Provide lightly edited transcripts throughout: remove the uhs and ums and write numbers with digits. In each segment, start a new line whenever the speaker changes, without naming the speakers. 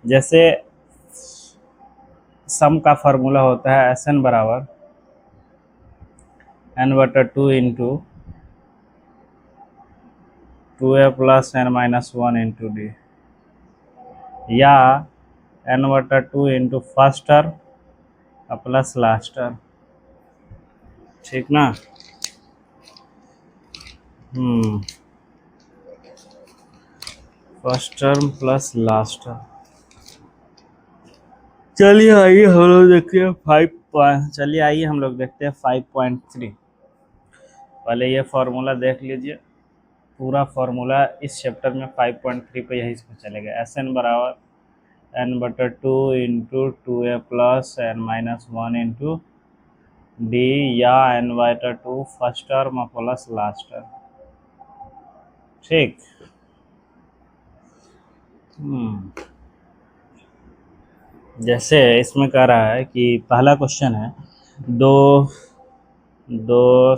जैसे सम का फार्मूला होता है एस एन बराबर n/2 into 2a plus n minus 1 into D, या n/2 into first term plus last term. ठीक ना? First term plus last term. चलिए आइए हम लोग देखते हैं 5.3। पहले ये फार्मूला देख लीजिए, पूरा फार्मूला इस चैप्टर में 5.3 पे यही इसमें चलेगा। एस एन बराबर n/2 into 2a plus n minus 1 into D, या n/2 first term plus last term. ठीक। जैसे इसमें कह रहा है कि पहला क्वेश्चन है 2,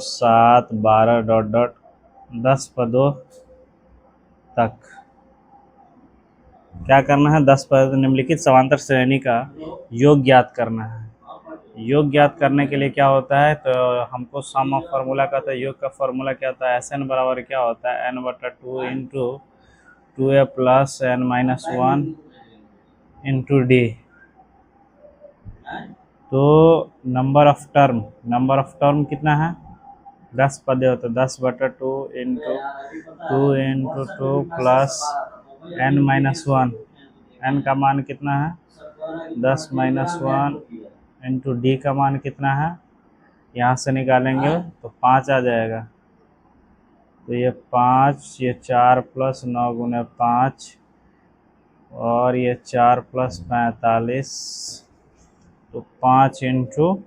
7, 12 डॉट डॉट 10 पदों तक क्या करना है? 10 पद निम्नलिखित समांतर श्रेणी का योग ज्ञात करना है। योग ज्ञात करने के लिए क्या होता है, तो हमको सम ऑफ फार्मूला का, तो योग का फार्मूला क्या होता है? एस एन बराबर क्या होता है? n/2 into 2a plus n minus 1 into D. तो नंबर ऑफ टर्म कितना है? 10 पदे होते, 10/2 into 2 plus n minus 1। n का मान कितना है? 10 माइनस 1 इंटू डी का मान कितना है? यहाँ से निकालेंगे तो 5 आ जाएगा। तो ये 5, ये 4 प्लस 9 गुने 5, और ये 4 प्लस 45, तो 5 इंटू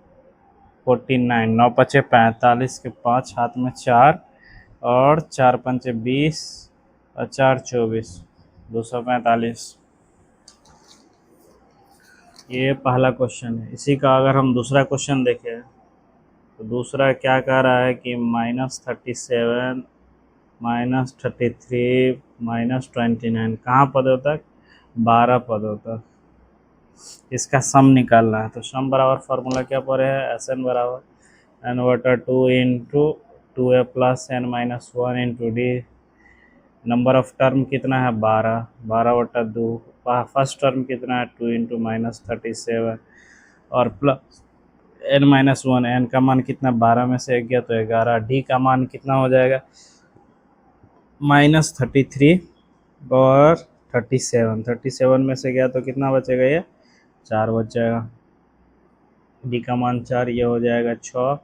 49, 9×5 45 के 5 हाथ में 4, और 4×5 20, और 4 24, 245। ये पहला क्वेश्चन है। इसी का अगर हम दूसरा क्वेश्चन देखें तो दूसरा क्या कह रहा है कि -37, -33, -29 कहाँ पदों तक? 12 पदों तक। इसका सम निकालना है। तो सम बराबर फार्मूला क्या पड़े है? एस एन बराबर n/2 into 2a plus n minus 1 into D. Number of term कितना है? 12, 12/2। फर्स्ट टर्म कितना है? 2 इंटू -37, और प्लस n माइनस 1। एन का मान कितना? 12 में से 1 गया तो 11। डी का मान कितना हो जाएगा? -33 और 37 में से गया तो कितना बचेगा? ये 4 बच जाएगा। डी का मान 4, ये हो जाएगा 6,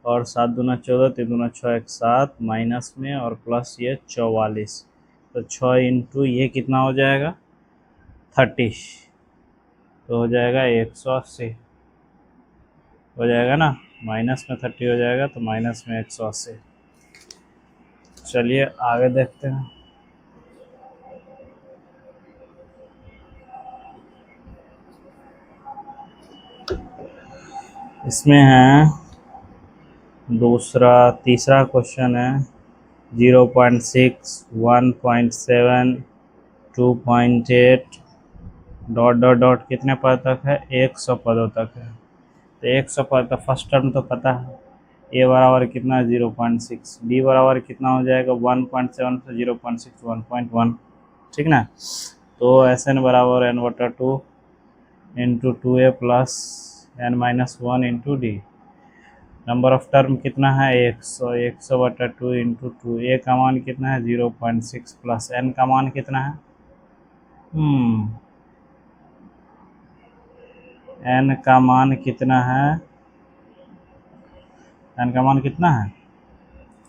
और 7 दूना 14, 3 दूना 6, 1 7, माइनस में और प्लस ये 44। तो 6 इंटू ये कितना हो जाएगा? 30, तो हो जाएगा 180 हो जाएगा ना। माइनस में 30 हो जाएगा, तो माइनस में 180। चलिए आगे देखते हैं। इसमें है तीसरा क्वेश्चन है 0.6, 1.7, 2.8 डॉट डॉट डॉट कितने पद तक है? 100 पदों तक है। तो 100 पद का फर्स्ट टर्म तो पता है। ए बराबर कितना है? 0.6। डी बराबर कितना हो जाएगा? 1.7 से 0.6 1.1। ठीक ना? तो एस एन बराबर n/2 into 2a plus n minus 1 into D. Number of term कितना है? 100, 100/2 इंटू 2। ए का मान कितना है? 0.6 प्लस एन का मान कितना है? एन का मान कितना है? एन का मान कितना है?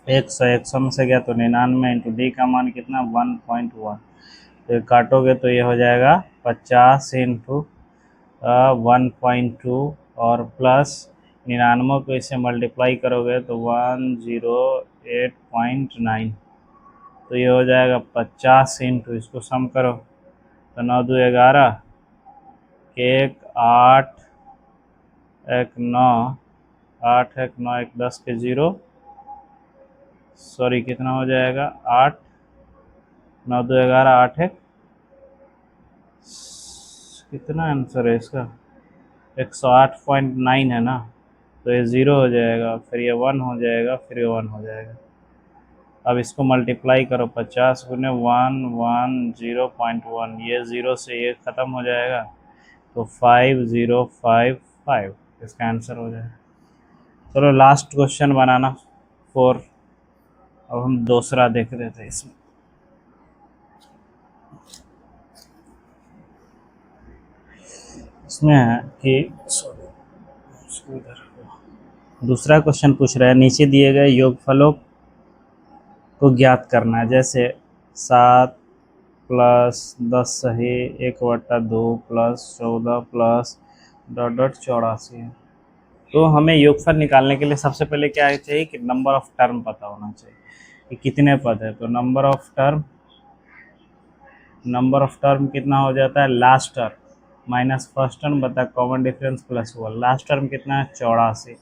100, 100 में से गया तो 99 इंटू डी का मान कितना? 1.1। तो काटोगे तो ये हो जाएगा 50 इंटू 1.2, और प्लस 99 को इसे मल्टीप्लाई करोगे तो 108.9। तो ये हो जाएगा 50 इंटू, इसको सम करो तो 9 2 11, 1 8, 1 9, 8 1 9, 1 10 के 0, सॉरी कितना हो जाएगा? 8, 9 2 11, 8 1 कितना आंसर है इसका? 108.9 है ना, तो ये 0 हो जाएगा, फिर ये 1 हो जाएगा, फिर ये 1 हो जाएगा। अब इसको मल्टीप्लाई करो, 50 गुने 1 1 0.1, ये 0 से ये ख़त्म हो जाएगा, तो 5055 इसका आंसर हो जाएगा। चलो लास्ट क्वेश्चन बनाना 4। अब हम दूसरा देख रहे थे इसमें। इसमें है कि दूसरा क्वेश्चन पूछ रहा है, नीचे दिए गए योगफलों को ज्ञात करना है। जैसे 7 प्लस 10 सही 1/2 प्लस 14 प्लस डॉट डॉट 84 है। तो हमें योगफल निकालने के लिए सबसे पहले क्या चाहिए कि नंबर ऑफ टर्म पता होना चाहिए कि कितने पद है। तो नंबर ऑफ टर्म कितना हो जाता है, last term minus first term बता common difference plus 1। Last term कितना है 84,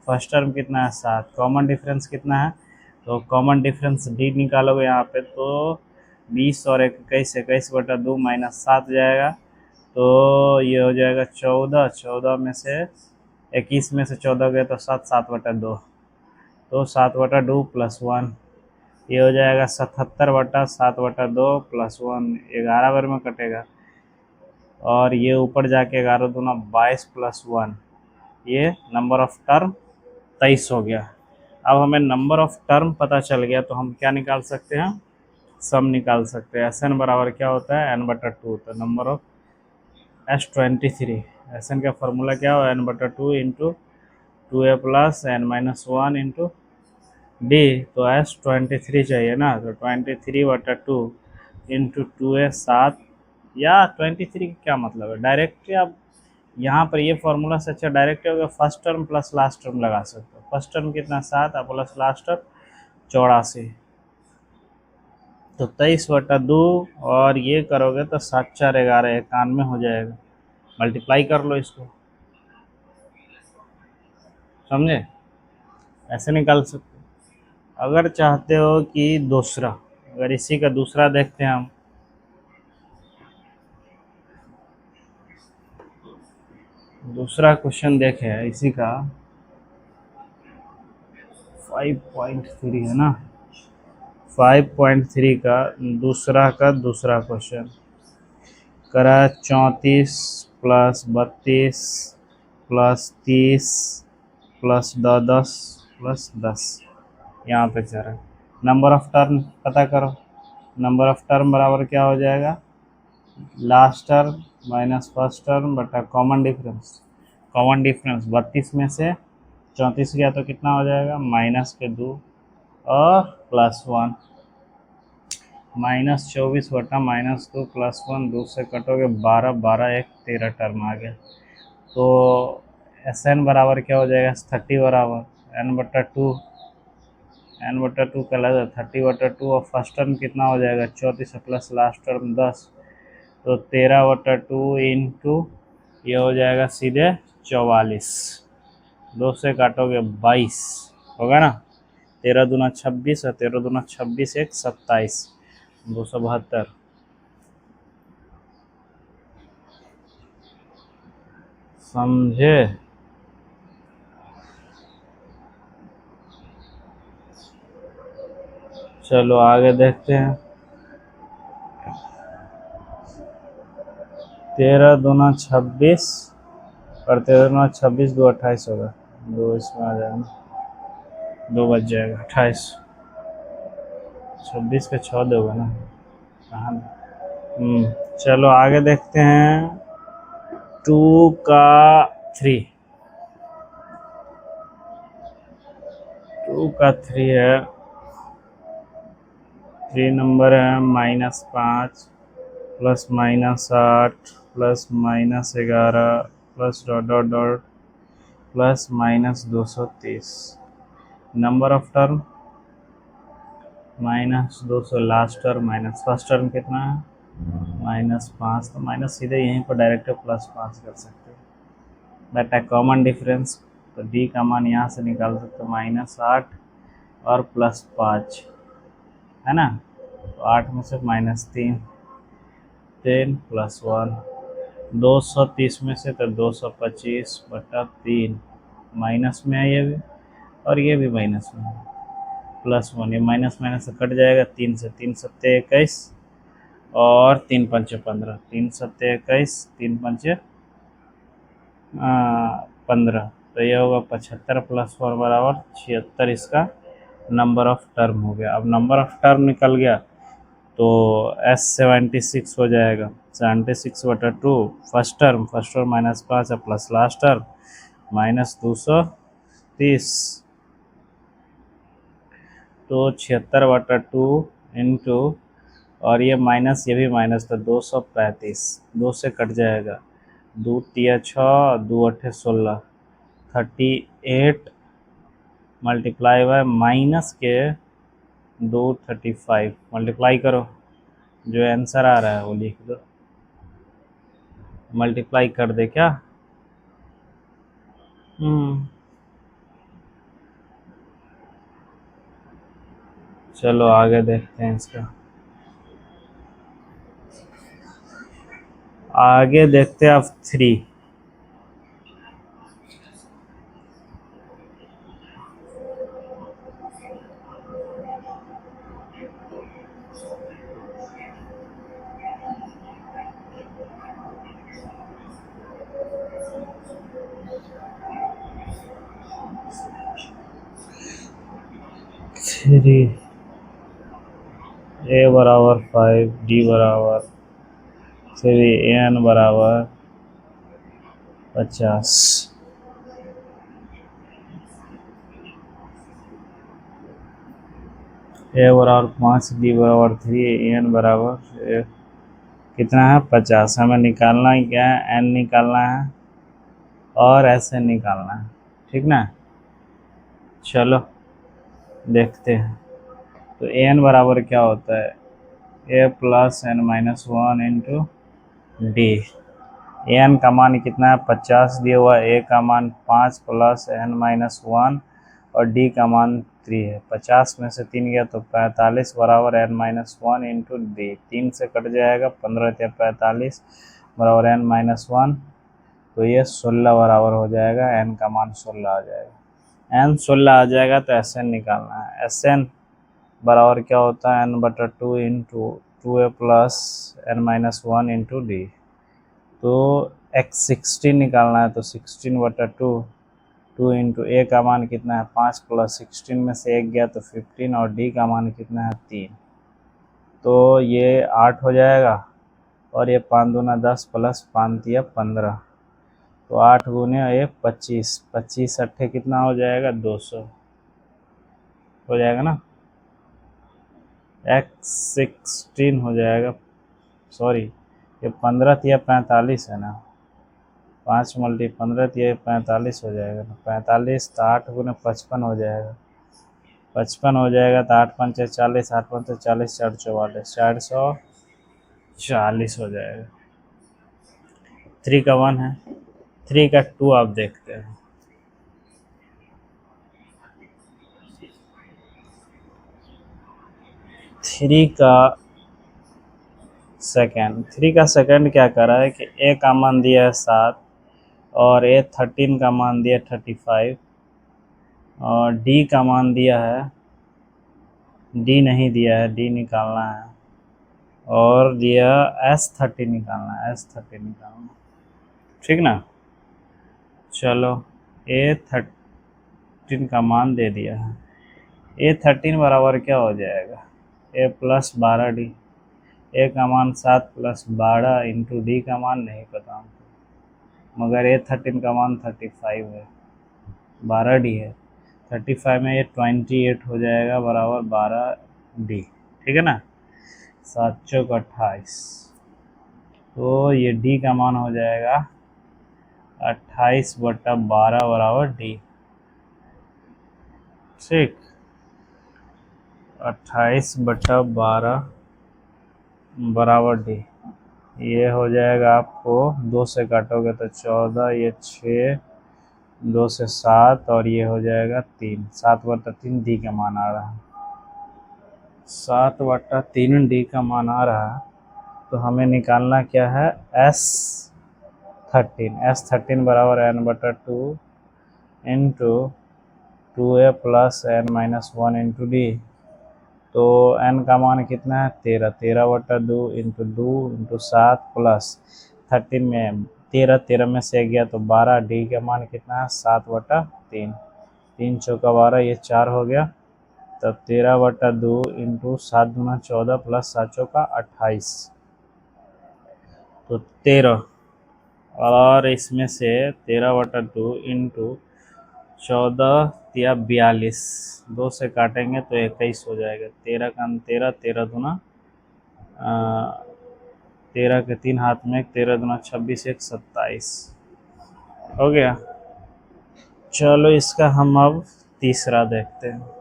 फर्स्ट टर्म कितना है 7, कॉमन डिफरेंस कितना है, तो कॉमन डिफरेंस डी निकालोगे यहाँ पे तो 20 और 21, 21/2 माइनस 7 जाएगा, तो ये हो जाएगा 14, 14 में से 21 में से 14 गया तो 7, 7/2, तो 7/2 प्लस 1, ये हो जाएगा 77/7/2 प्लस 1, 11 बार में कटेगा, और ये ऊपर जाके 11 दूना 22 प्लस 1, ये नंबर ऑफ टर्म 23 हो गया। अब हमें नंबर ऑफ टर्म पता चल गया तो हम क्या निकाल सकते हैं, सम निकाल सकते हैं। Sn बराबर क्या होता है n/2, तो नंबर ऑफ S23, Sn का फॉर्मूला क्या हो n/2 into 2a plus n-1 into D, तो S23 चाहिए ना, तो 23/2 इंटू 2a 7, या 23 का क्या मतलब है, डायरेक्ट आप यहाँ पर ये फार्मूला से अच्छा डायरेक्ट होगा first term plus last term लगा सकते हो। फर्स्ट टर्म कितना 7 और प्लस लास्ट टर्म 84, तो 23/2 और ये करोगे तो 7 4 11 91 हो जाएगा। मल्टीप्लाई कर लो इसको, समझे, ऐसे निकाल सकते हो। अगर चाहते हो कि दूसरा, अगर इसी का दूसरा देखते हैं हम, दूसरा क्वेश्चन देखें इसी का 5.3 है ना, 5.3 का दूसरा क्वेश्चन करा 34 प्लस 32 प्लस 30 प्लस 10 प्लस 10, यहाँ पे चल रहा है। नंबर ऑफ टर्म पता करो, नंबर ऑफ टर्म बराबर क्या हो जाएगा, last term minus first term बटा कॉमन डिफरेंस। कॉमन डिफरेंस 32 में से 34 गया तो कितना हो जाएगा, -2 और प्लस 1, -24 बटा -2 प्लस 1, 2 से कटोगे 12, 12 1 13 टर्म आ गया। तो Sn बराबर क्या हो जाएगा, 30 बराबर n/2, n/2 का लगा 30/2, और फर्स्ट टर्म कितना हो जाएगा 34 प्लस लास्ट टर्म 10, तो 13/2 इंटू ये हो जाएगा सीधे 44, 2 से काटोगे 22 होगा ना, 13 दूना 26 और 13 दूना 26 1 27, 272। समझे? चलो आगे देखते हैं। 13 दूना 26 और 13 दूना 26, 2 28 होगा, 2 इसमें आ जाएगा, 2 बच जाएगा 28, 26 के 6 दोगे ना, कहाँ। चलो आगे देखते हैं 2 का 3, 2 का 3 है, 3 नंबर है -5 plus -8 plus -11 plus dot dot dot plus -230। Number of term -200, last term minus first term कितना है -5, तो माइनस सीधे यहीं पर डायरेक्ट +5 कर सकते हैं। बेटा कॉमन डिफरेंस, तो डी का मान यहाँ से निकाल सकते हो -8 और +5 है ना, तो 8 में से -3, 10 + 1, 230 में से तो 225/3 माइनस में है ये भी, और ये भी माइनस में है, +1, ये माइनस माइनस से कट जाएगा। 3 से 3 सत्ते 21 और 3 पंचे 15, 3 सत्ते 21, 3 पंचे 15, तो ये होगा 75 + 4 बराबर 76। इसका नंबर ऑफ टर्म हो गया। अब नंबर ऑफ टर्म निकल गया तो S76 हो जाएगा। 76/2 फर्स्ट टर्म -5 है, प्लस लास्ट टर्म -230, तो 76/2 इंटू, और ये माइनस, ये भी माइनस, तो 235, 2 से कट जाएगा, 2 तिया 6, 2 अट्ठे 16, 38 मल्टीप्लाई बाय माइनस के 235, मल्टीप्लाई करो, जो आंसर आ रहा है वो लिख दो। मल्टीप्लाई कर दे क्या? चलो आगे देखते हैं इसका। आगे देखते हैं अब 3। A बराबर 5, D बराबर 3, N बराबर 50। A बराबर 5, D बराबर 3, N बराबर कितना है? 50। हमें निकालना ही क्या है? N निकालना है और ऐसे निकालना है, ठीक ना? चलो देखते हैं। तो N बराबर क्या होता है? A + n-1 into d. N का मान कितना है? 50 दिया हुआ। ए का मान 5 + n-1 और डी का मान 3 है। 50 में से 3 गया तो 45 बराबर n-1 इंटू डी। 3 से कट जाएगा, 15 या 45 बराबर n-1, तो ये 16 बराबर हो जाएगा। एन का मान 16 आ जाएगा। एन 16 आ जाएगा तो एस एन निकालना है। एस एन बराबर क्या होता है? n/2 into 2a + n-1 into D. तो x16 निकालना है, तो 16/2, 2 इंटू ए का मान कितना है? 5 + 16 में से 1 गया तो 15, और डी का मान कितना है? 3, तो ये 8 हो जाएगा। और ये 5 दूना 10 + 5 तिया 15, तो 8 गुने 1 25, 25 अट्ठे कितना हो जाएगा? 200 हो जाएगा ना। x16 हो जाएगा, सॉरी, ये 15 तिया 45 है ना। 5 × 15 तिया 45 हो जाएगा ना। 45, तो 8 गुने 55 हो जाएगा। 55 हो जाएगा तो 8 पंचे 40, 8 पंचे 40, 4 44, 440 हो जाएगा। 3 का 1 है, 3 का 2 आप देखते हैं। 3 का सेकंड क्या कर रहा है कि ए का मान दिया है 7 और ए 13 का मान दिया 35 और डी का मान दिया है, डी नहीं दिया है, डी निकालना है, और दिया S30 निकालना है, S30 निकालना, ठीक ना। चलो A13 का मान दे दिया है। A13 बराबर क्या हो जाएगा? A + 12D। ए का मान 7 + 12 इंटू डी का मान नहीं पता हमको, मगर A13 का मान 35 है, 12D है। 35 में ये 28 हो जाएगा बराबर 12D, ठीक है ना। 7 चौक 28, तो ये डी का मान हो जाएगा 28/12 बराबर डी, ठीक। 28/12 बराबर डी, ये हो जाएगा आपको 2 से काटोगे तो 14, ये 6, 2 से 7, और ये हो जाएगा 3। 7/3 डी का मान आ रहा है। 7/3 डी का मान आ रहा है, तो हमें निकालना क्या है? एस 13, S13 बराबर n/2 into 2a plus n-1 into D. तो n का मान कितना है 13, 13/2 इंटू 2 इंटू 7 प्लस 13 में 13 में से गया तो 12, डी का मान कितना है 7/3, 3 चौका 12, ये 4 हो गया। तब 13/2 इंटू 7 दूना 14 प्लस 7 चौका 28, तो 13, और इसमें से 13/2 इंटू 14 या 42, 2 से काटेंगे तो 21 हो जाएगा। 13 का 13, 13 दूना 13 के 3 हाथ में 13 दूना 26, 1 27 हो गया। चलो इसका हम अब तीसरा देखते हैं।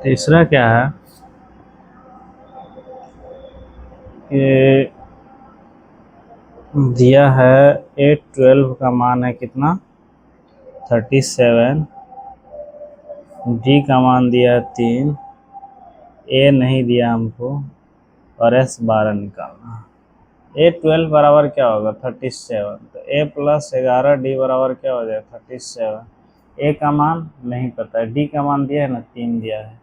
तीसरा क्या है कि दिया है 812 का मान है कितना 37, डी का मान दिया है 3, ए नहीं दिया हमको, और एस 12 निकालना। 812 बराबर क्या होगा 37, तो ए प्लस 11 डी बराबर क्या हो जाएगा 37। ए का मान नहीं पता है, डी का मान दिया है ना 3 दिया है,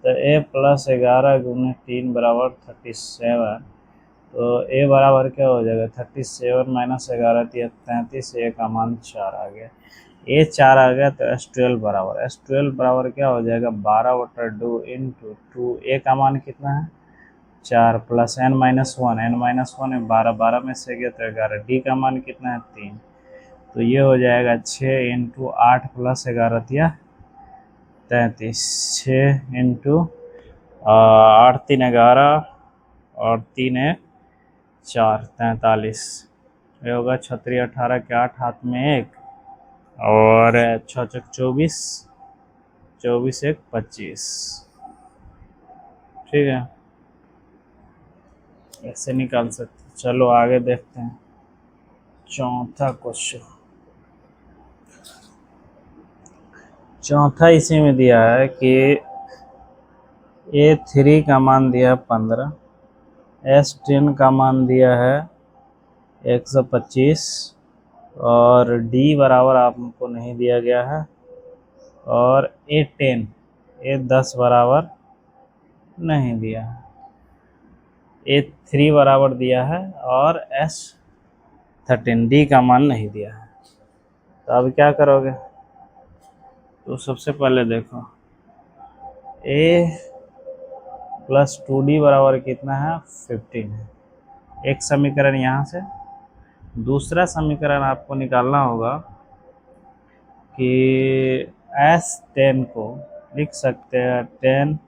तो ए प्लस 11 गुने 3 बराबर 37। तो ए बराबर क्या हो जाएगा 37 माइनस 11 33, ए का मान 4 आ गया। ए 4 आ गया तो S12 बराबर क्या हो जाएगा 12/2 इंटू 2, ए का मान कितना है 4 प्लस n-1, n-1 है 12, 12 में से गया तो 11, डी का मान कितना है 3, तो ये हो जाएगा 6 इंटू 8 प्लस 11 दिया 33, 6 इंटू 8 3 11 और 3 है 4 43, ये होगा 36 18 के 8 हाथ में 1 और 6 चक 24, 24 1 25, ठीक है, ऐसे निकाल सकते। चलो आगे देखते हैं चौथा क्वेश्चन। चौथा इसी में दिया है कि A3 का मान दिया है 15, S10 का मान दिया है 125 और डी बराबर आपको नहीं दिया गया है, और A10 बराबर नहीं दिया है, A3 बराबर दिया है और S13 डी का मान नहीं दिया है। तो अब क्या करोगे, तो सबसे पहले देखो A प्लस 2D बराबर कितना है 15 है, एक समीकरण यहाँ से। दूसरा समीकरण आपको निकालना होगा कि S10 को लिख सकते हैं 10,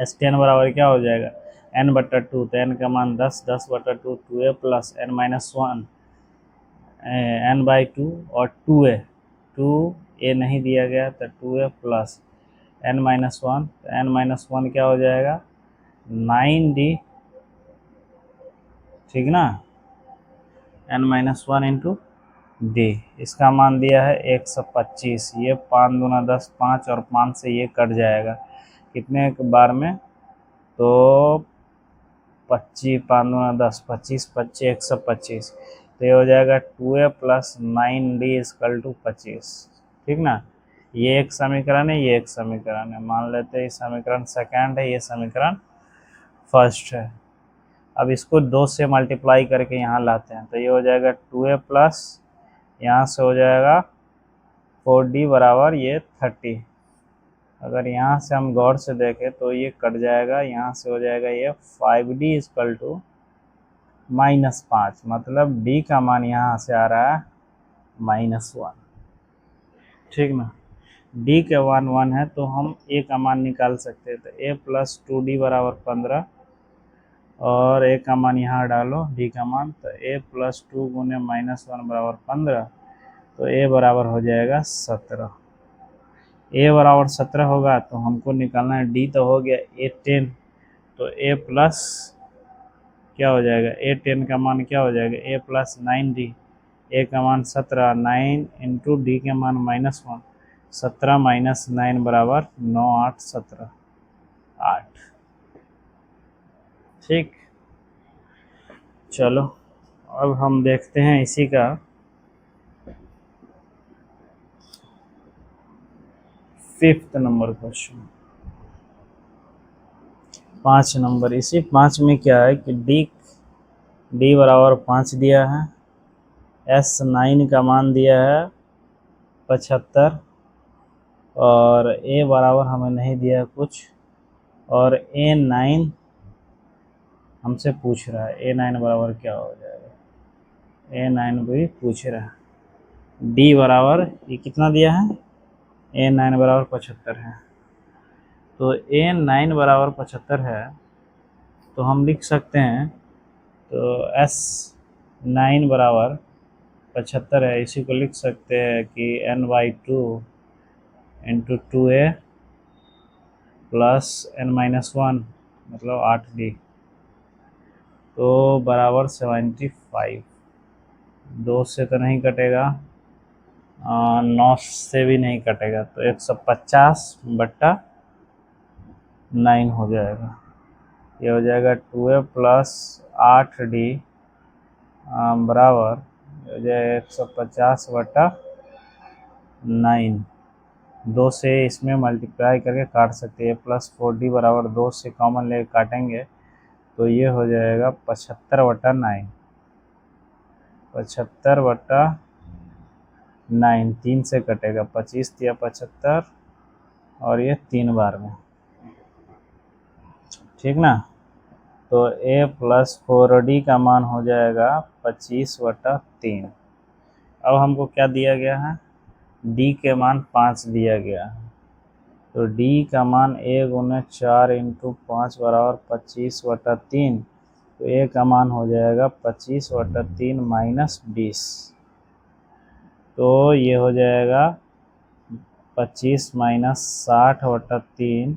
S10 बराबर क्या हो जाएगा n/2, तो n का मान 10, 10/2 2a प्लस n-1 n/2 और 2a, 2a नहीं दिया गया तो 2a प्लस n-1, तो n-1 क्या हो जाएगा 9d, ठीक ना, n-1 इंटू डी। इसका मान दिया है 125, ये 5 दूना 10 5 और 5 से ये कट जाएगा कितने बार में, तो 25, 5 दूना 10 25 25 125, तो ये हो जाएगा 2a plus 9d equal to 25, ठीक ना। ये एक समीकरण है, ये एक समीकरण है, मान लेते हैं ये समीकरण सेकंड है, ये समीकरण फर्स्ट है। अब इसको 2 से मल्टीप्लाई करके यहाँ लाते हैं, तो ये हो जाएगा 2a प्लस यहाँ से हो जाएगा 4d बराबर ये 30। अगर यहाँ से हम गौर से देखें तो ये कट जाएगा, यहाँ से हो जाएगा ये 5d इक्वल टू -5, मतलब d का मान यहाँ से आ रहा है -1, ठीक ना। d के मान 1 है तो हम a का मान निकाल सकते हैं, तो a प्लस 2d बराबर 15 और a का मान यहाँ डालो d का मान, तो a प्लस 2 गुने -1 बराबर 15, तो a बराबर हो जाएगा 17। ए बराबर 17 होगा तो हमको निकालना है डी, तो हो गया ए 10, तो ए प्लस क्या हो जाएगा, ए 10 का मान क्या हो जाएगा, ए प्लस 9 डी, ए का मान 17, 9 इंटू डी के मान -1, 17 माइनस 9 बराबर 9, 8, 17, 8। ठीक, चलो अब हम देखते हैं इसी का 5th नंबर क्वेश्चन। 5 नंबर, इसी 5 में क्या है कि डी बराबर 5 दिया है, एस 9 का मान दिया है 75, और ए बराबर हमें नहीं दिया है कुछ, और ए 9 हमसे पूछ रहा है, ए 9 बराबर क्या हो जाएगा, ए 9 भी पूछ रहा है। डी बराबर ये कितना दिया है, ए 9 बराबर 75 है, तो ए 9 बराबर 75 है, तो हम लिख सकते हैं, तो एस 9 बराबर 75 है, इसी को लिख सकते हैं कि n/2 into 2a plus n-1 मतलब 8d, तो बराबर 75। 2 से तो नहीं कटेगा, 9 से भी नहीं कटेगा, तो 150/9 हो जाएगा। ये हो जाएगा 2a प्लस 8d बराबर हो जाएगा 150/9। 2 से इसमें मल्टीप्लाई करके काट सकते हैं, प्लस 4d बराबर 2 से कॉमन ले काटेंगे तो ये हो जाएगा 75/9, 75/9, 3 से कटेगा, 25 या 75, और ये 3 बार में, ठीक ना। तो a प्लस 4d का मान हो जाएगा 25/3। अब हमको क्या दिया गया है, d के मान 5 दिया गया है, तो d का मान a गुना 4 इंटू 5 बराबर 25/3, तो a का मान हो जाएगा 25/3 माइनस 20, तो ये हो जाएगा 25 माइनस 60/3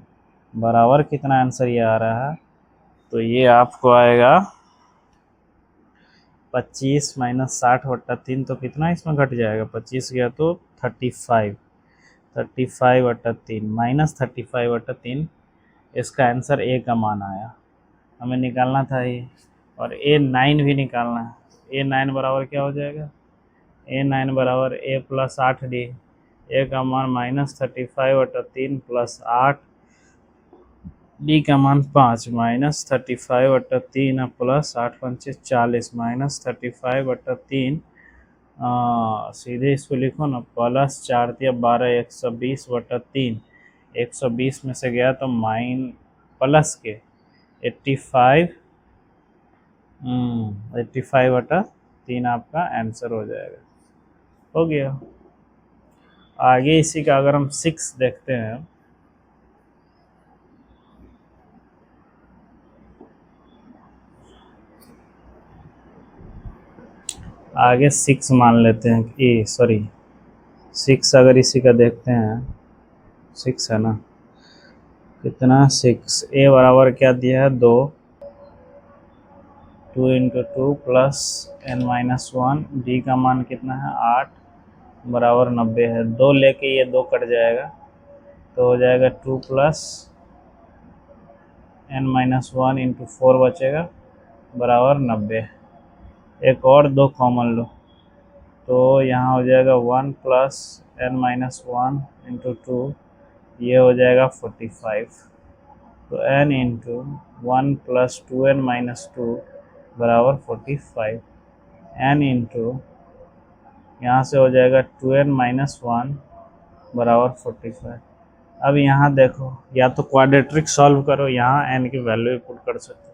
बराबर कितना आंसर ये आ रहा है, तो ये आपको आएगा 25 माइनस 60/3, तो कितना इसमें घट जाएगा, 25 गया तो 35, 35/3 माइनस 35/3, इसका आंसर ए का मान आया। हमें निकालना था ये, और ए 9 भी निकालना है। ए 9 बराबर क्या हो जाएगा, ए 9 बराबर ए प्लस 8d, ए का मान -35/3 प्लस 8, डी का मान 5 माइनस 35/3 प्लस 8 पंचे 40 माइनस 35/3, सीधे इसको लिखो ना, प्लस 4 या 12, 120/3, 120 में से गया तो प्लस के 85, 85/3 आपका आंसर हो जाएगा। हो गया। आगे इसी का अगर हम 6 देखते हैं, आगे 6 मान लेते हैं, 6 अगर इसी का देखते हैं, 6 है ना, कितना 6, ए बराबर क्या दिया है 2, 2 इंटू 2 प्लस n-1, डी का मान कितना है 8 बराबर 90 है, 2 लेके ये 2 कट जाएगा, तो हो जाएगा 2 प्लस n-1 इंटू 4 बचेगा बराबर 90। एक और 2 कॉमन लो, तो यहाँ हो जाएगा 1 प्लस n-1 इंटू 2, ये हो जाएगा 45, तो n इंटू 1 प्लस 2n-2 बराबर 45, n इंटू यहाँ से हो जाएगा 2n-1 बराबर 45। अब यहाँ देखो, या तो क्वाड्रेटिक सॉल्व करो, यहाँ n की वैल्यू पुट कर सकते हो।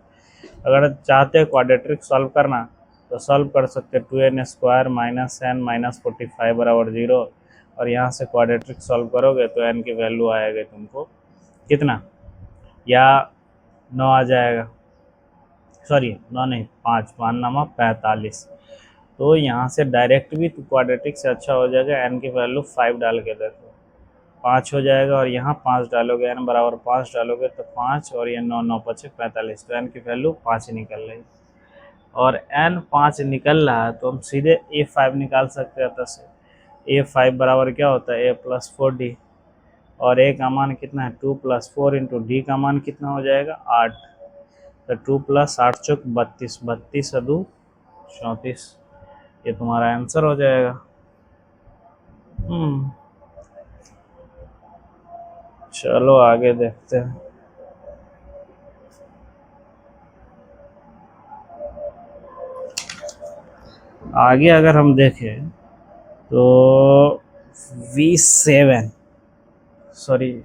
अगर चाहते हो क्वाड्रेटिक सॉल्व करना तो सॉल्व कर सकते हो, 2n² माइनस n माइनस 45 बराबर 0, और यहाँ से क्वाड्रेटिक सॉल्व करोगे तो n की वैल्यू आएगा तुमको कितना, या 9 आ जाएगा, सॉरी 9 नहीं, 5 9 45, तो यहाँ से डायरेक्ट भी क्वाड्रेटिक से अच्छा हो जाएगा। n की वैल्यू 5 डाल के देखो, 5 हो जाएगा और यहाँ 5 डालोगे, n बराबर 5 डालोगे तो 5 और ये 9 9 पचे 45, तो n की वैल्यू 5 ही निकल रही। और n 5 निकल रहा है तो हम सीधे a5 निकाल सकते हैं। तो a5 बराबर क्या होता है, a प्लस 4d, और a का मान कितना है 2 प्लस 4 इंटू डी का मान कितना हो जाएगा 8, तो 2 प्लस 8 चौक 32, 32 अदू 34, ये तुम्हारा आंसर हो जाएगा। चलो आगे देखते हैं। आगे अगर हम देखें तो V7 सॉरी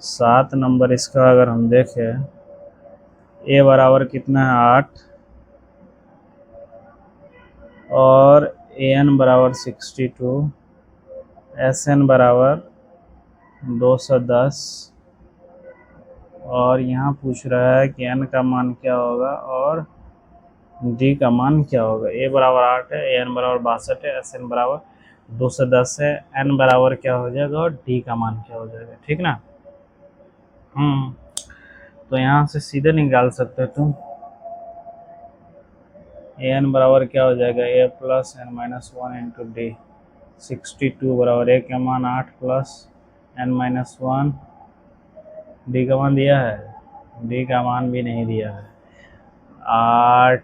7 नंबर इसका अगर हम देखें, a बराबर कितना है 8 और an बराबर 62, sn बराबर 210, और यहाँ पूछ रहा है कि n का मान क्या होगा और d का मान क्या होगा। a बराबर 8 है, an बराबर 62 है, sn बराबर 210 है, n बराबर क्या हो जाएगा और d का मान क्या हो जाएगा, ठीक ना। तो यहाँ से सीधे निकाल सकते हो तुम, an बराबर क्या हो जाएगा a plus n minus 1 into D. 62 बराबर a का मान 8 प्लस n माइनस 1, डी का मान दिया है, डी का मान भी नहीं दिया है, 8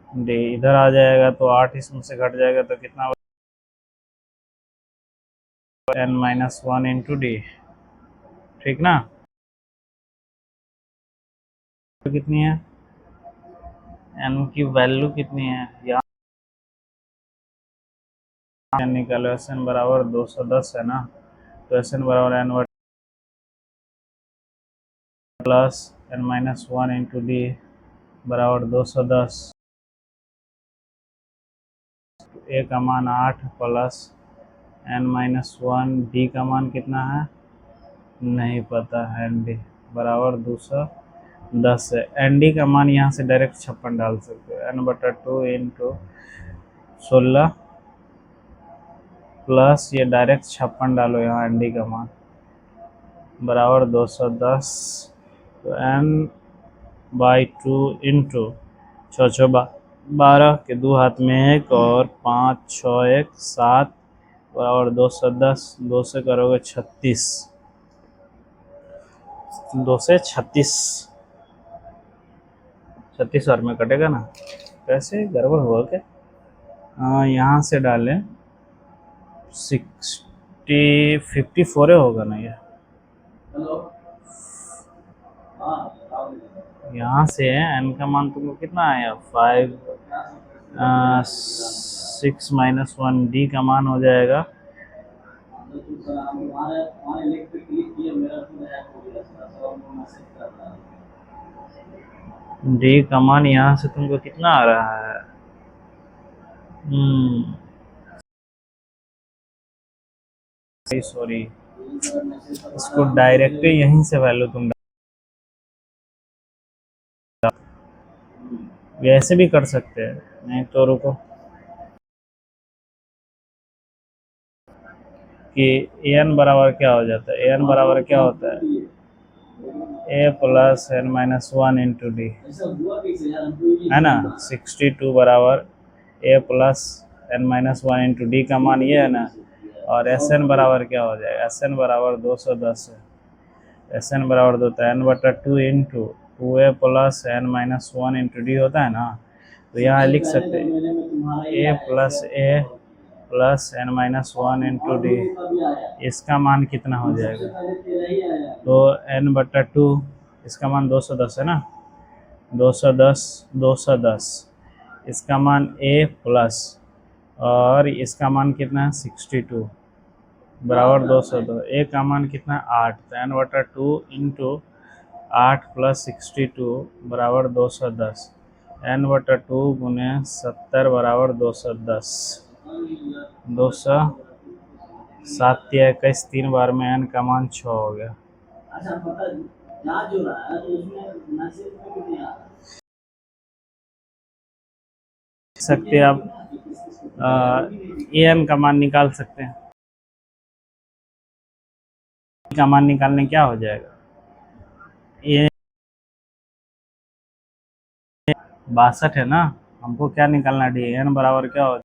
डी इधर आ जाएगा तो 8 इसमें से घट जाएगा तो कितना n माइनस 1 इंटू डी, ठीक ना। तो कितनी है n की वैल्यू कितनी है, यहाँ निकालो, sn बराबर 210 है ना, तो sn बराबर n plus n minus 1 into D बराबर 210, a का मान 8 प्लस n माइनस 1, डी का मान कितना है नहीं पता है, डी बराबर 210 है। एन डी का मान यहाँ से डायरेक्ट 56 डाल सकते हो, n/2 इंटू 16 प्लस ये डायरेक्ट 56 डालो यहाँ, एन डी का मान बराबर 210, तो n/2 इंटू 6 12 के 2 हाथ में 1 और 5 6 1 7 बराबर 210, 2 से करोगे 36, 2 से 36 और में कटेगा ना, कैसे गड़बड़ हुआ क्या। यहाँ से डालें 54 होगा ना ये, यहाँ से n का मान तुमको कितना आया 5 6 माइनस 1, डी का मान हो जाएगा डी का मान यहाँ से तुमको कितना आ रहा है, सॉरी इसको डायरेक्ट यहीं से वैल्यू तुम ऐसे भी कर सकते हैं, नहीं तो रुको कि an बराबर क्या हो जाता है, an बराबर क्या होता है a plus n minus 1 into D, है ना। 62 बराबर a plus n minus 1 into D का मान ये है ना, और sn बराबर क्या हो जाएगा, sn बराबर 210 है, sn बराबर होता है n/2 into 2a plus n minus 1 into D होता है ना, तो यहाँ लिख सकते हैं a plus n minus 1 into D, इसका मान कितना हो जाएगा, तो n/2, इसका मान 210 है ना, 210, इसका मान a प्लस और इसका मान कितना है 62 बराबर 202, a का मान कितना है 8, तो n/2 इंटू 8 प्लस 62 बराबर 210, n/2 गुने 70 बराबर 210, 207 या 21, 3 बार में n का मान 6 हो गया। सकते हैं आप ए एन का मान निकाल सकते हैं। का मान निकालने क्या हो जाएगा, ए 62 है ना, हमको क्या निकालना, डी एन बराबर क्या हो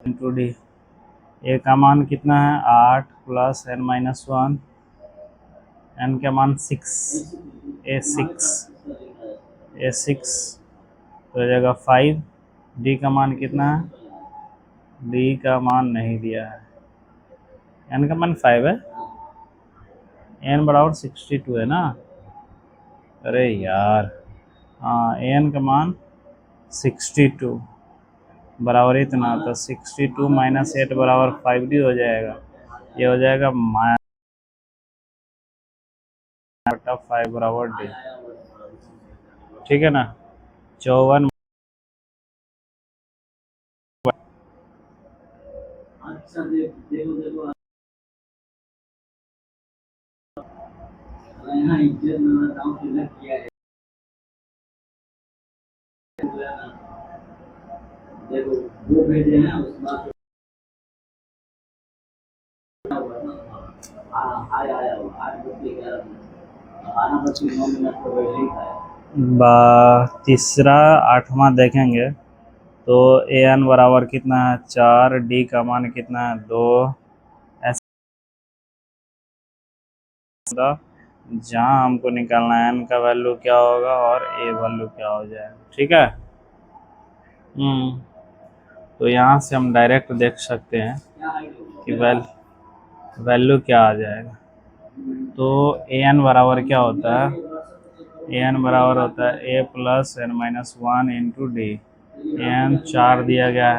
इंटू डी। ए का मान कितना है 8 प्लस एन माइनस 1, एन का मान 6, ए 6, ए 6 तो हो जाएगा 5। डी का मान कितना है, डी का मान नहीं दिया है, एन का मान 5 है, एन बराबर 62 है ना, अरे यार हाँ, एन का मान 62 बराबर इतना, तो 62 माइनस 8 बराबर 5D हो जाएगा, ये हो जाएगा -5 बराबर डी, ठीक है ना। 54 तीसरा 8वां देखेंगे तो ए एन बराबर कितना है 4, डी का मान कितना है 2, ऐसा जहाँ हमको निकालना है एन का वैल्यू क्या होगा और ए वैल्यू क्या हो जाएगा, ठीक है। तो यहाँ से हम डायरेक्ट देख सकते हैं कि वैल्यू क्या आ जाएगा। तो ए एन बराबर क्या होता है, ए एन बराबर होता है a plus n minus 1 into d, n 4 दिया गया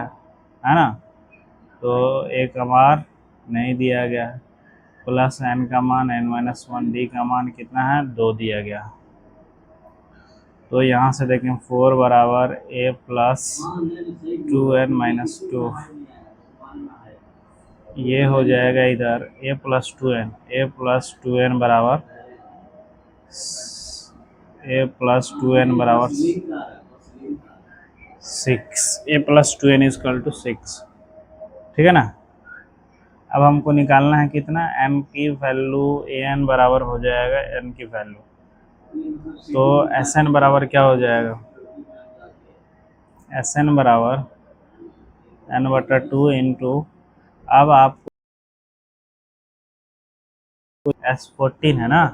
है ना, तो ए का मान नहीं दिया गया है, प्लस एन का मान एन माइनस 1, डी का मान कितना है 2 दिया गया। तो यहाँ से देखें 4 बराबर ए प्लस 2n माइनस 2, ये हो जाएगा इधर ए प्लस 2n, ए प्लस 2n बराबर ए प्लस 2n बराबर 6, ए प्लस 2n इजकल टू 6, ठीक है ना। अब हमको निकालना है कितना, n की वैल्यू, ए एन बराबर हो जाएगा n की वैल्यू, तो एस एन बराबर क्या हो जाएगा, एस एन बराबर n/2 इंटू, अब आप S14 है ना,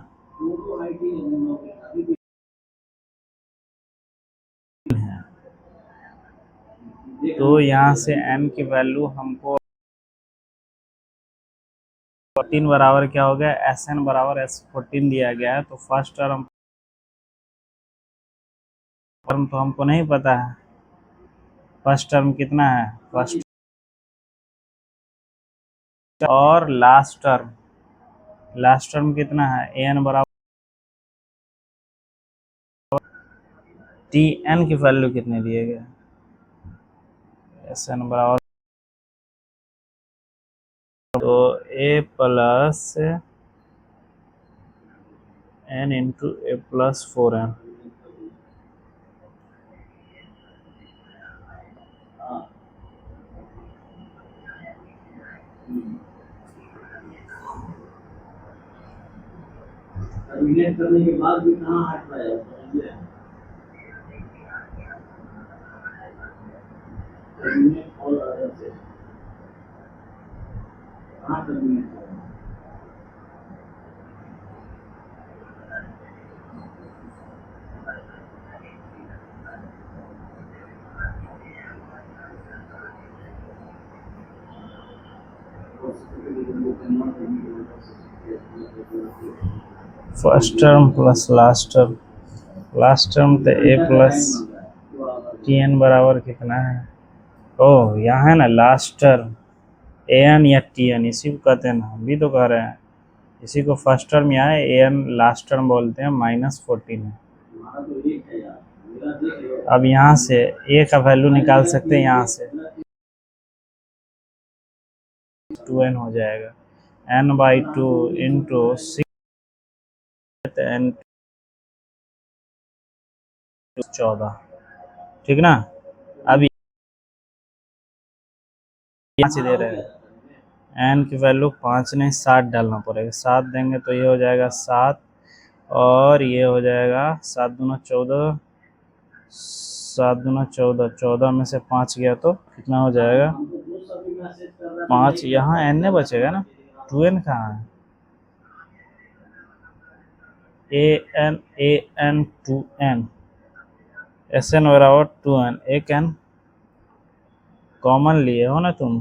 तो यहाँ से n की वैल्यू हमको 14 बराबर क्या हो गया, एस एन बराबर S14 दिया गया है। तो फर्स्ट टर्म तो हमको नहीं पता है, फर्स्ट टर्म कितना है, फर्स्ट और लास्ट टर्म कितना है, ए एन बराबर टी एन की वैल्यू कितने दिए गए, एस एन बराबर तो ए प्लस एन इंटू ए प्लस 4n, करने के बाद भी कहाँ हट रहा है, first term plus last term तो ए प्लस टी एन बराबर कितना है, ओह यहाँ है ना लास्ट टर्म ए एन या टी एन, इसी को कहते हैं ना, हम भी तो कह रहे हैं इसी को फर्स्ट टर्म यहाँ है, ए एन लास्ट टर्म बोलते हैं, -14 है। अब यहाँ से ए का वैल्यू निकाल सकते हैं, यहाँ से 2n हो जाएगा, n/2 इंटू 6 n 14, ठीक ना। अब 5 दे रहे हैं, एन की वैल्यू 5 नहीं 7 डालना पड़ेगा। 7 देंगे तो ये हो जाएगा 7, और ये हो जाएगा 7 दूना 14, 7 दूना 14, 14 में से 5 गया तो कितना हो जाएगा 5। यहाँ एन नहीं बचेगा ना, 2n कहाँ है, an 2n, sn बराबर 2n, एक n कॉमन लिए हो ना तुम।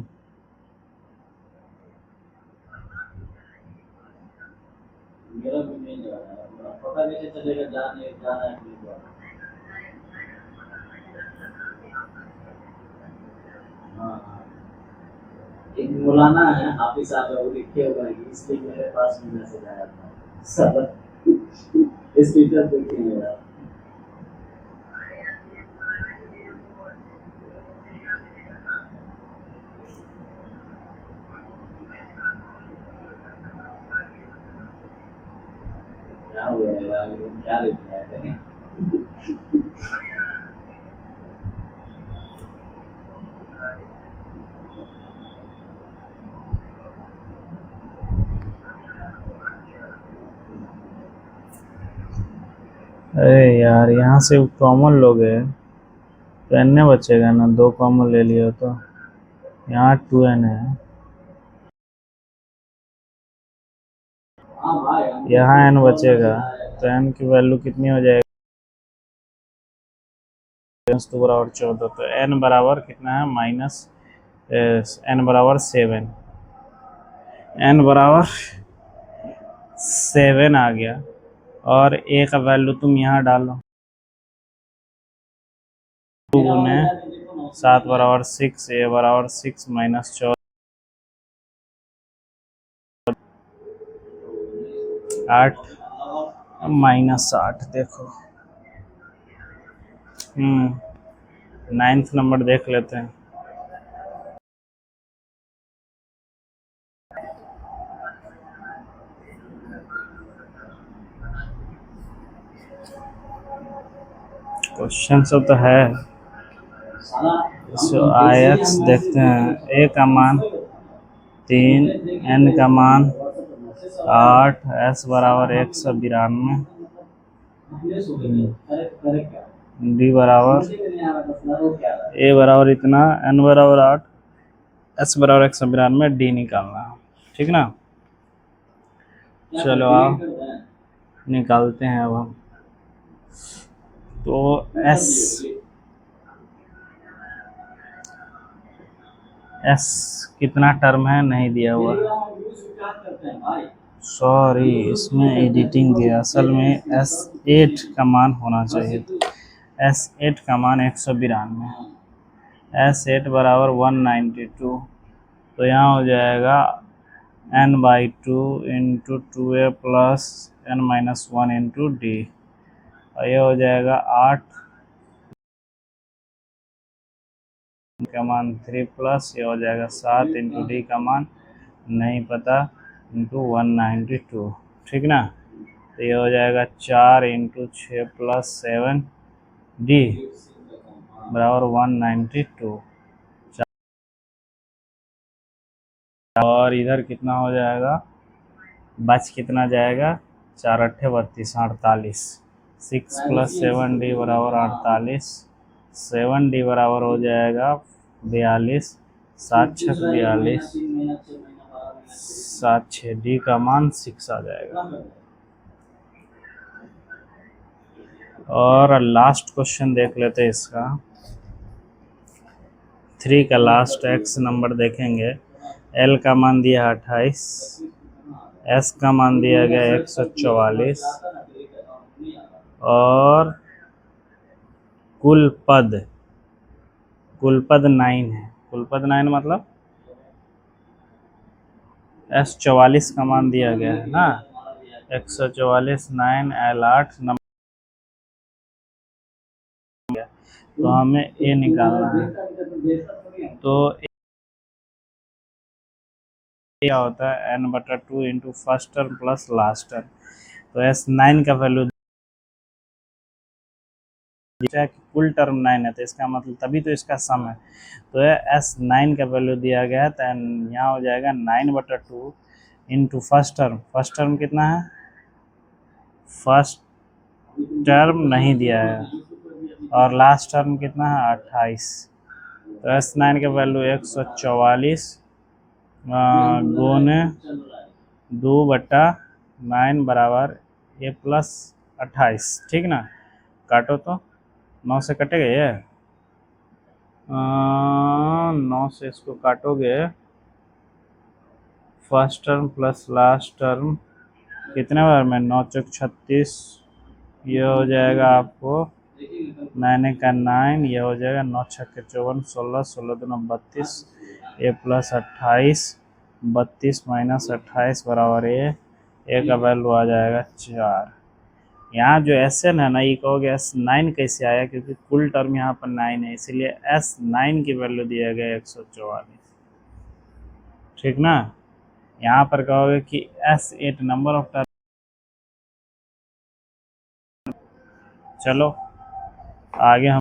मेरा भी नहीं जा रहा है, पता कैसे चलेगा जाना है कि नहीं। हाँ, एक मौलाना है हाफिज साहब, वो लिखे हुए हैं इसलिए मेरे पास भी मैसेज आया था सब इस फीचर देखिए मेरा। क्या हुआ है यार, क्या लिखा है। अरे यार यहाँ से कॉमन लोगे तो एन बचेगा ना, 2 कॉमन ले लियो तो यहाँ 2n है, यहाँ n बचेगा तो n की वैल्यू कितनी हो जाएगी, 2 बराबर 14, तो n बराबर कितना है माइनस, n बराबर 7, n बराबर 7 आ गया। और a का वैल्यू तुम यहाँ डालो, 2 गुने 7 बराबर 6, a बराबर 6 माइनस 14, 8 माइनस 8। देखो 9th नंबर देख लेते हैं। क्वेश्चन सब तो है, सो आई एक्स देखते हैं, ए का मान 3, एन का मान 8, एस बराबर 192, डी बराबर ए बराबर इतना, एन बराबर 8, एस बराबर 192, डी निकालना है। ठीक ना, चलो आओ निकालते हैं अब हम। तो एस कितना टर्म है नहीं दिया हुआ, सॉरी इसमें एडिटिंग दिया, असल में S8 का मान होना चाहिए। S8 का मान 192, S8 बराबर 192, तो यहाँ हो जाएगा n/2 into 2a plus n-1 into D, और ये हो जाएगा 8 का मान 3 प्लस ये हो जाएगा 7 इंटू डी का मान नहीं पता इंटू 192। ठीक ना, तो ये हो जाएगा 4 इंटू 6 प्लस 7 डी बराबर 192। और इधर कितना हो जाएगा, बच कितना जाएगा, 4 अट्ठे 32, 48, 6 प्लस 7 डी बराबर 48, 7 डी बराबर हो जाएगा 42, 7 छक 42, 7 6 डी का मान 6 आ जाएगा। और लास्ट क्वेश्चन देख लेते हैं इसका, 3 का लास्ट एक्स नंबर देखेंगे। एल का मान दिया 28, एस का मान दिया गया 144, और कुल पद 9 है। कुल पद 9 मतलब S44 का मान दिया गया है ना, 144 9 L8 नंबर, तो हमें ए निकालना है। तो क्या होता है n/2 into first term plus last term, तो S9 का वैल्यू कि कुल टर्म 9 है, तो इसका मतलब तभी तो इसका सम है। तो एस 9 का वैल्यू दिया गया है, तो यहाँ हो जाएगा 9/2 इंटू फर्स्ट टर्म कितना है, फर्स्ट टर्म नहीं दिया है, और लास्ट टर्म कितना है 28। तो एस 9 का वैल्यू 144 गुने 2/9 बराबर ए प्लस 28, ठीक ना। काटो तो 9 से कटेगा ये, 9 से इसको काटोगे, first term plus last term कितने बार में, 9 चौक 36, ये हो जाएगा आपको 9 का 9, ये हो जाएगा 9 छक्के 54, 16 16 दूना 32, ए प्लस 28, 32 माइनस 28 बराबर ए का वैल्यू आ जाएगा 4। यहाँ जो एस एन है ना, ये कहोगे एस 9 कैसे आया, क्योंकि कुल टर्म यहाँ पर 9 है, इसीलिए एस 9 की वैल्यू दिया गया 144, ठीक ना। यहाँ पर कहोगे कि एस 8 नंबर ऑफ टर्म। चलो आगे हम